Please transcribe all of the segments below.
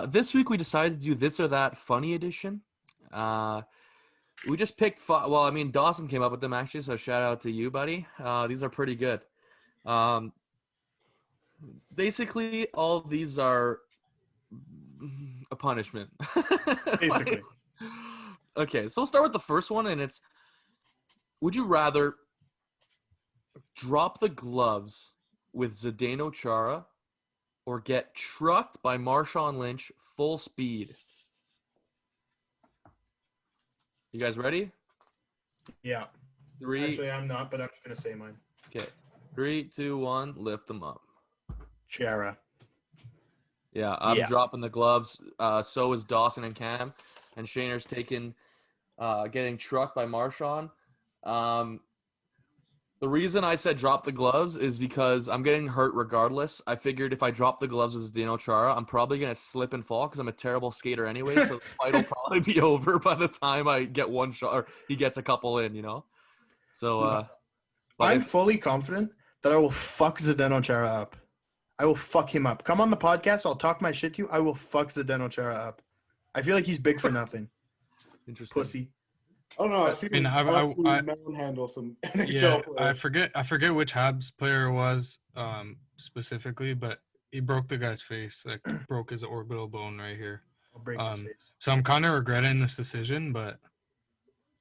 This week we decided to do this or that funny edition. We just picked. Dawson came up with them actually, so shout out to you, buddy. These are pretty good. Basically, all of these are a punishment. Basically. Okay, so we'll start with the first one, and it's: would you rather drop the gloves with Zdeno Chara or get trucked by Marshawn Lynch full speed? You guys ready? Yeah. Actually, I'm not, but I'm just going to say mine. Okay. 3, 2, 1, lift them up. Chara. Yeah, I'm dropping the gloves. So is Dawson and Cam. And Shaner's getting trucked by Marshawn. The reason I said drop the gloves is because I'm getting hurt regardless. I figured if I drop the gloves with Zdeno Chara, I'm probably going to slip and fall because I'm a terrible skater anyway. So the fight will probably be over by the time I get one shot or he gets a couple in, you know? So I'm fully confident that I will fuck Zdeno Chara up. I will fuck him up. Come on the podcast. I'll talk my shit to you. I will fuck Zdeno Chara up. I feel like he's big for nothing. Interesting. Pussy. Oh no! I manhandle some NHL players. I forget which Habs player it was specifically, but he broke the guy's face, like broke his orbital bone right here. I'll break his face. So I'm kind of regretting this decision, but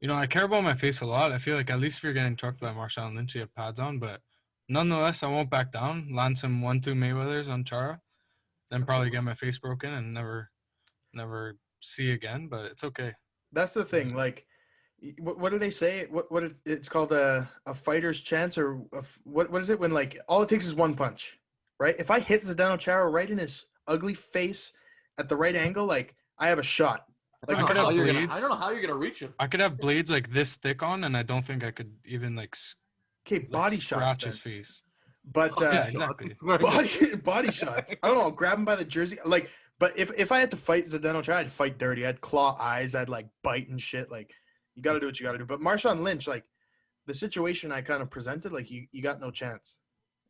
I care about my face a lot. I feel like at least if you're getting trucked by Marshawn Lynch, you have pads on, but nonetheless, I won't back down. Land some 1-2 Mayweathers on Chara, then probably get my face broken and never see again. But it's okay. That's the thing. Like, what do they say? It's called a fighter's chance, or what is it when like all it takes is one punch, right? If I hit Zdeno Chara right in his ugly face at the right angle, like I have a shot. Like I don't know how you're gonna reach him. I could have blades like this thick on, and I don't think I could even body shots. Scratch his face. But yeah, exactly. body shots. I don't know. I'll grab him by the jersey. Like, but if I had to fight Zdeno Chara, I'd fight dirty. I'd claw eyes. I'd like bite and shit. Like, you got to do what you got to do. But Marshawn Lynch, like, the situation I kind of presented, like, you got no chance.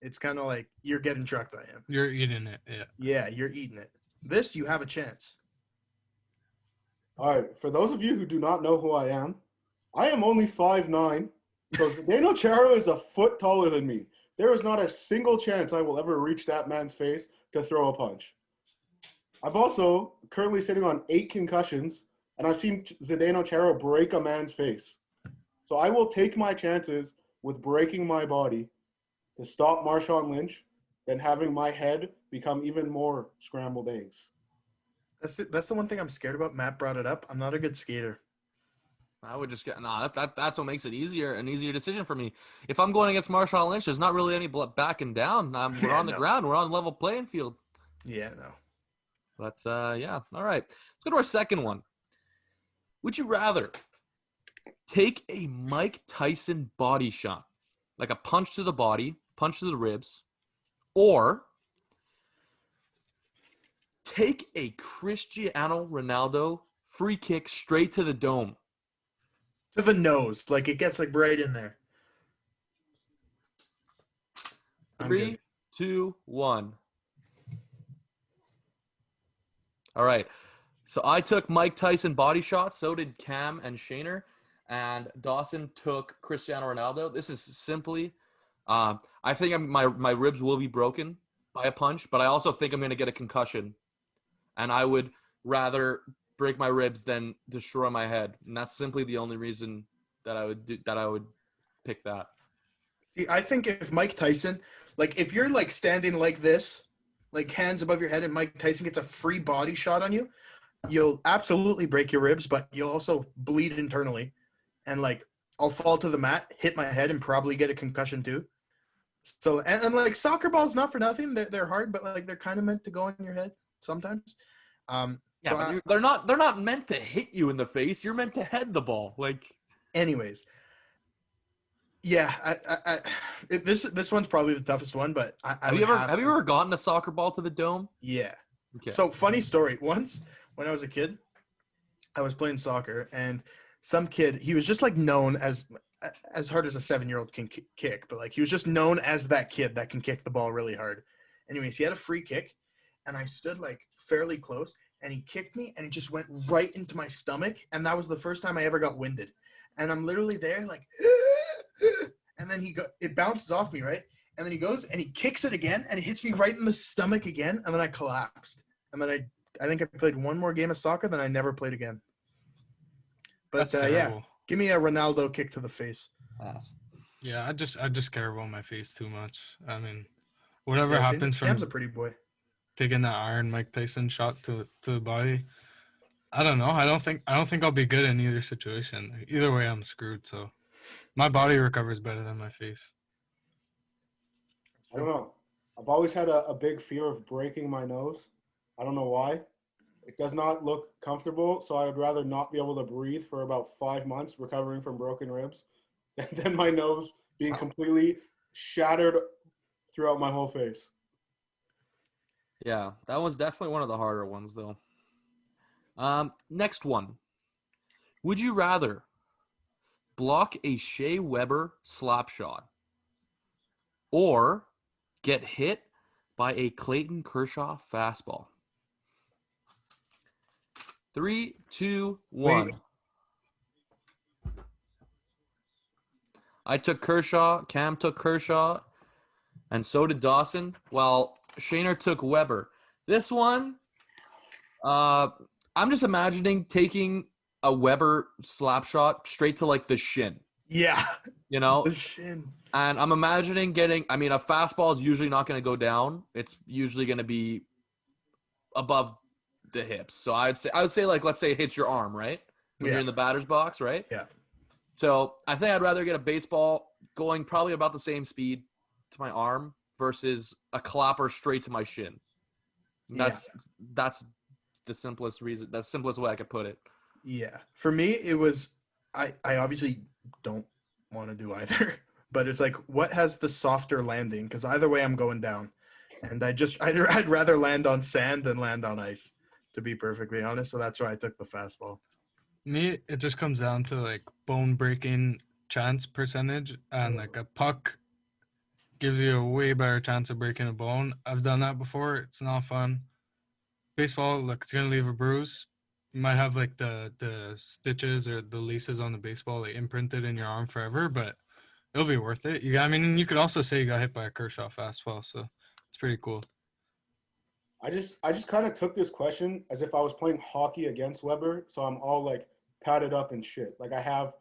It's kind of like you're getting trucked by him. You're eating it, yeah. Yeah, you're eating it. This, you have a chance. All right, for those of you who do not know who I am only 5'9", so Zdeno Chara is a foot taller than me. There is not a single chance I will ever reach that man's face to throw a punch. I'm also currently sitting on 8 concussions, and I've seen Zdeno Chara break a man's face. So I will take my chances with breaking my body to stop Marshawn Lynch than having my head become even more scrambled eggs. That's the one thing I'm scared about. Matt brought it up. I'm not a good skater. I would just that's what makes it an easier decision for me. If I'm going against Marshawn Lynch, there's not really any backing down. We're on the ground. We're on level playing field. Yeah, no. But, yeah. All right. Let's go to our second one. Would you rather take a Mike Tyson body shot, like a punch to the body, punch to the ribs, or take a Cristiano Ronaldo free kick straight to the dome? To the nose. Like, it gets, like, right in there. 3, 2, 1. All right. So I took Mike Tyson body shot. So did Cam and Shaner. And Dawson took Cristiano Ronaldo. This is simply, I think my ribs will be broken by a punch, but I also think I'm going to get a concussion. And I would rather break my ribs than destroy my head. And that's simply the only reason that I would pick that. See, I think if Mike Tyson, like if you're like standing like this, like hands above your head, and Mike Tyson gets a free body shot on you, you'll absolutely break your ribs, but you'll also bleed internally. And like, I'll fall to the mat, hit my head, and probably get a concussion too. So, and like soccer balls, not for nothing. They're hard, but like they're kind of meant to go in your head sometimes. But they're not meant to hit you in the face. You're meant to head the ball. Like, anyways, yeah. This one's probably the toughest one, but have you ever gotten a soccer ball to the dome? Yeah. Okay. So funny story. Once when I was a kid, I was playing soccer, and some kid, he was just like known as hard as a 7-year-old can kick, but like he was just known as that kid that can kick the ball really hard. Anyways, he had a free kick, and I stood like fairly close, and he kicked me, and it just went right into my stomach, and that was the first time I ever got winded. And I'm literally there like, and then it bounces off me, right? And then he goes and he kicks it again, and it hits me right in the stomach again, and then I collapsed. And then I think I played one more game of soccer, then I never played again. But yeah, give me a Ronaldo kick to the face. Yeah, I just care about my face too much. I mean, whatever happens Cam's from a pretty boy. taking that Iron Mike Tyson shot to the body, I don't know. I don't think I'll be good in either situation. Either way, I'm screwed. So my body recovers better than my face. I don't know. I've always had a big fear of breaking my nose. I don't know why. It does not look comfortable, so I would rather not be able to breathe for about 5 months recovering from broken ribs than my nose being completely shattered throughout my whole face. Yeah, that was definitely one of the harder ones, though. Next one. Would you rather block a Shea Weber slap shot or get hit by a Clayton Kershaw fastball? 3, 2, 1. Wait. I took Kershaw. Cam took Kershaw. And so did Dawson. While Shaner took Weber. This one, I'm just imagining taking a Weber slap shot straight to like the shin. Yeah. You know? The shin. And I'm imagining a fastball is usually not going to go down. It's usually going to be above the hips. So I would say like, let's say it hits your arm, right? When you're in the batter's box, right? Yeah. So I think I'd rather get a baseball going probably about the same speed to my arm versus a clapper straight to my shin. That's the simplest reason. That's the simplest way I could put it. Yeah. For me, it was I obviously don't want to do either, but it's like what has the softer landing? Because either way, I'm going down, and I'd rather land on sand than land on ice, to be perfectly honest. So that's why I took the fastball. Me, it just comes down to like bone breaking chance percentage, and like a puck gives you a way better chance of breaking a bone. I've done that before. It's not fun. Baseball, look, it's gonna leave a bruise. You might have like the stitches or the laces on the baseball like imprinted in your arm forever, but it'll be worth it. You could also say you got hit by a Kershaw fastball, so it's pretty cool. I just kind of took this question as if I was playing hockey against Weber, so I'm all like padded up and shit. Like I have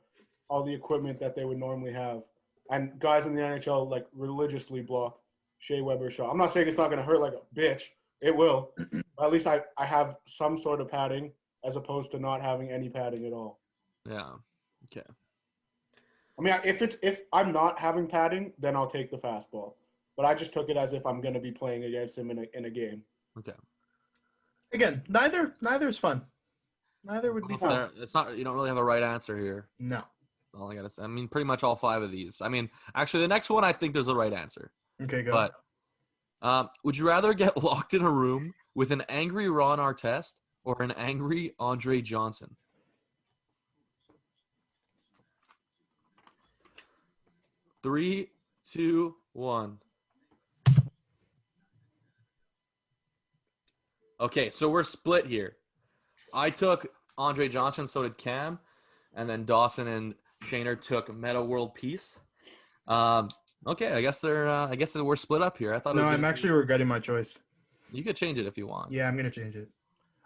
all the equipment that they would normally have, and guys in the NHL like religiously block Shea Weber shot. I'm not saying it's not gonna hurt like a bitch. It will. But at least I have some sort of padding as opposed to not having any padding at all. Yeah. Okay. I mean, if I'm not having padding, then I'll take the fastball. But I just took it as if I'm going to be playing against him in a game. Okay. Again, neither is fun. Neither would be fun. It's not. You don't really have a right answer here. No. All I gotta say. Pretty much all 5 of these. Actually, the next one I think there's a right answer. Okay, go. But would you rather get locked in a room with an angry Ron Artest or an angry Andre Johnson? Three, two, one. Okay, so we're split here. I took Andre Johnson, so did Cam, and then Dawson and Shaner took Meta World Peace. Okay, I guess we're split up here. I thought. No, I'm actually regretting my choice. You could change it if you want. Yeah, I'm gonna change it.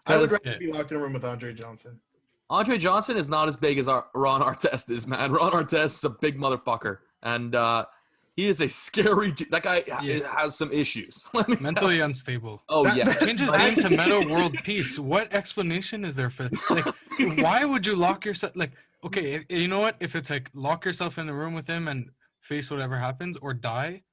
I would rather be locked in a room with Andre Johnson. Andre Johnson is not as big as Ron Artest is, man. Ron Artest is a big motherfucker, and he is a scary dude. That guy has some issues. Mentally unstable. Oh, yeah. Change his name to Meta World Peace. What explanation is there for like? Why would you lock yourself? Like, okay, you know what? If it's like lock yourself in the room with him and face whatever happens or die,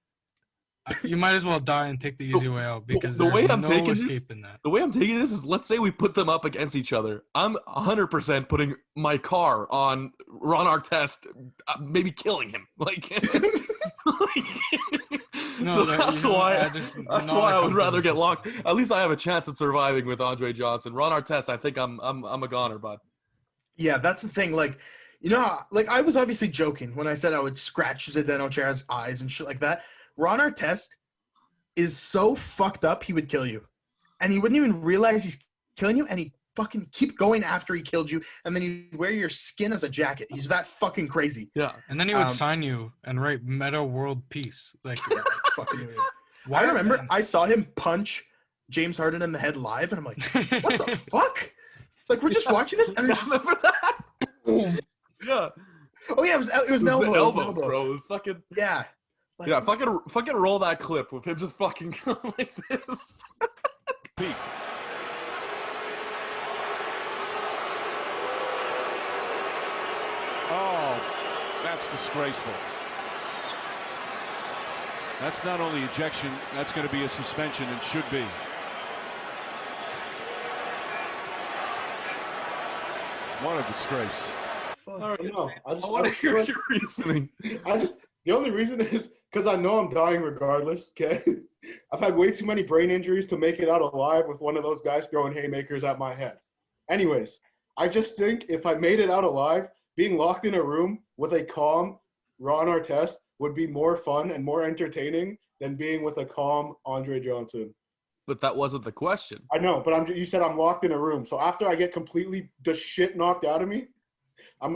you might as well die and take the easy way out because the way I'm taking this is, let's say we put them up against each other. I'm 100% putting my car on Ron Artest, maybe killing him. So that's why I would rather get locked. At least I have a chance of surviving with Andre Johnson. Ron Artest, I think I'm a goner, bud. Yeah, that's the thing. I was obviously joking when I said I would scratch Zdeno Chara's eyes and shit like that. Ron Artest is so fucked up, he would kill you. and he wouldn't even realize he's killing you, and he fucking keep going after he killed you, and then he'd wear your skin as a jacket. He's that fucking crazy. Yeah. And then he would sign you and write Meta World Peace. Like, That's fucking weird. why I remember man? I saw him punch James Harden in the head live, and I'm like, what the fuck? Like, we're just watching this, and then just, Remember that? boom. Yeah. Oh yeah, it was an It was elbow. the It was an elbows, elbow. bro. It was fucking. Yeah. Like, Yeah, fucking roll that clip with him just fucking going like this. Peak. Oh, that's disgraceful. That's not only ejection, that's going to be a suspension and should be. What a disgrace. fuck. All right, No, I just I want to I hear just- your reasoning. the only reason is because I know I'm dying regardless. Okay, I've had way too many brain injuries to make it out alive with one of those guys throwing haymakers at my head. Anyways, I just think if I made it out alive, being locked in a room with a calm Ron Artest would be more fun and more entertaining than being with a calm Andre Johnson. But that wasn't the question. I know, but you said I'm locked in a room. So after I get completely the shit knocked out of me,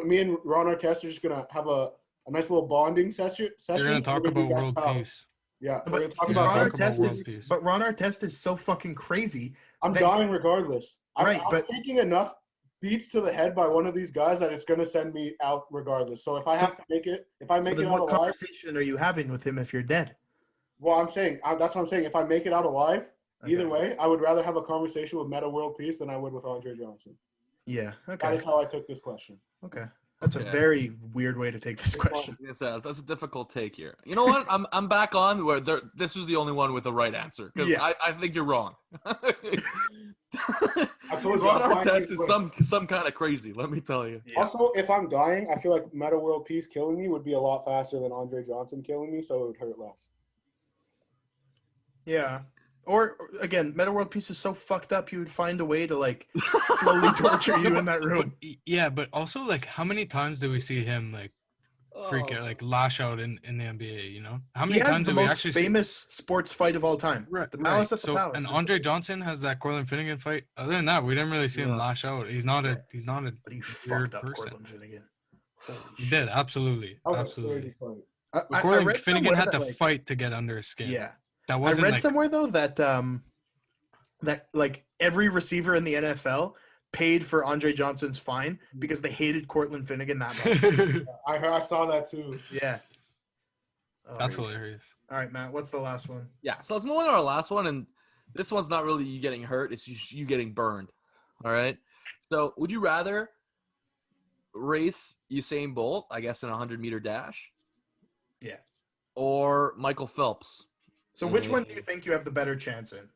me and Ron Artest are just gonna have a nice little bonding session. You're gonna and talk we're gonna about be world best pals. peace. Yeah, we're But gonna talk Yeah, about. Ron talk about Artest world is, peace. but Ron Artest is so fucking crazy. I'm that- dying regardless. Right, I'm but- taking enough beats to the head by one of these guys that it's gonna send me out regardless. So if I have to make it, if I So make then it what out alive, conversation are you having with him if you're dead? well, that's what I'm saying. If I make it out alive, either Okay. way, I would rather have a conversation with Meta World Peace than I would with Andre Johnson. Yeah. That Okay. is how I took this question. Okay. That's a Yeah. very weird way to take this question. Yes, that's a difficult take here. You know what? I'm back on where this was the only one with the right answer because Yeah. I think you're wrong. I told you, Ron I'm fine Artest either is way. some kind of crazy. Let me tell you. Yeah. Also, if I'm dying, I feel like Meta World Peace killing me would be a lot faster than Andre Johnson killing me, so it would hurt less. Yeah. Or again, Meta World Peace is so fucked up you would find a way to like slowly torture you in that room. Yeah, but also like, how many times do we see him like freak out, like lash out in the NBA? You know, how many He has times the do we most actually see? famous sports fight of all time. Right, The Malice right. at the So, Palace. and is Andre the- Johnson has that Cortland Finnegan fight. Other than that, we didn't really see him Yeah. lash out. He's not a But he weird fucked up person. Cortland Finnegan. Holy He shit. did absolutely, That was a absolutely. crazy fight. I But Cortland read Finnegan somewhere had to that, like- fight to get under his skin. Yeah. That I wasn't read like somewhere though that that like every receiver in the NFL paid for Andre Johnson's fine because they hated Cortland Finnegan that much. I saw that too. Yeah. Oh, that's yeah. hilarious. All right, Matt. What's the last one? Yeah, so let's move on to our last one, and this one's not really you getting hurt; it's just you getting burned. All right. So, would you rather race Usain Bolt, I guess, in a 100-meter dash? Yeah. Or Michael Phelps? So, which one do you think you have the better chance in?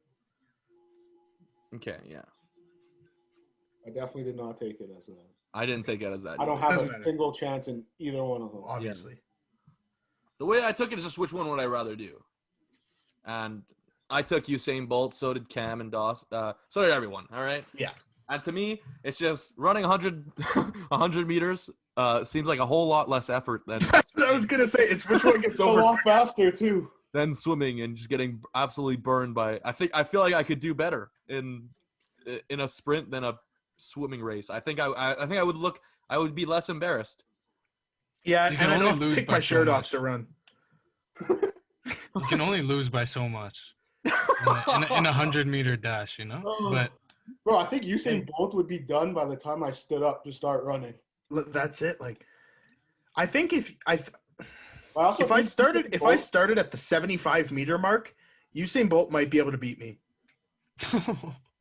Okay, yeah. I definitely did not take it as that. I didn't take it as that. I don't either. have Doesn't a matter. single chance in either one of them. Obviously. The way I took it is just which one would I rather do, and I took Usain Bolt. So did Cam and Doss. So did everyone. All right. Yeah. And to me, it's just running 100 meters. Seems like a whole lot less effort than I was gonna say it's which one gets It's a over. lot faster too. than swimming and just getting absolutely burned by. I feel like I could do better in a sprint than a swimming race. I think I would be less embarrassed. Yeah, You and can I only don't have to lose take by my so shirt off much. to run. You can only lose by so much in a 100-meter dash, you know. Oh. But Bro, I think Usain Bolt would be done by the time I stood up to start running. Look, that's it. Like, I think if I Also if I think started Usain Bolt- at the 75-meter mark, Usain Bolt might be able to beat me.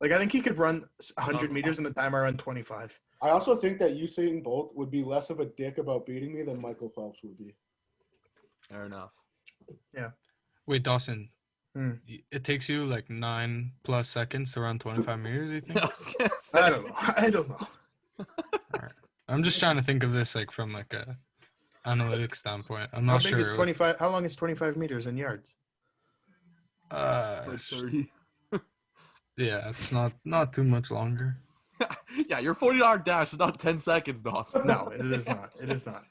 Like, I think he could run 100 meters in the time I run 25. I also think that Usain Bolt would be less of a dick about beating me than Michael Phelps would be. Fair enough. wait, Dawson, Hmm. it takes you like 9+ seconds to run 25 meters. You think? I was gonna say. I don't know. I don't know. I'm just trying to think of this like from like a analytics standpoint. I'm How not big sure. is 25? How long is 25 meters in yards? Like 30. Yeah, it's not too much longer. Yeah, your $40 dash is not 10 seconds, Dawson. No, it is not. It is not.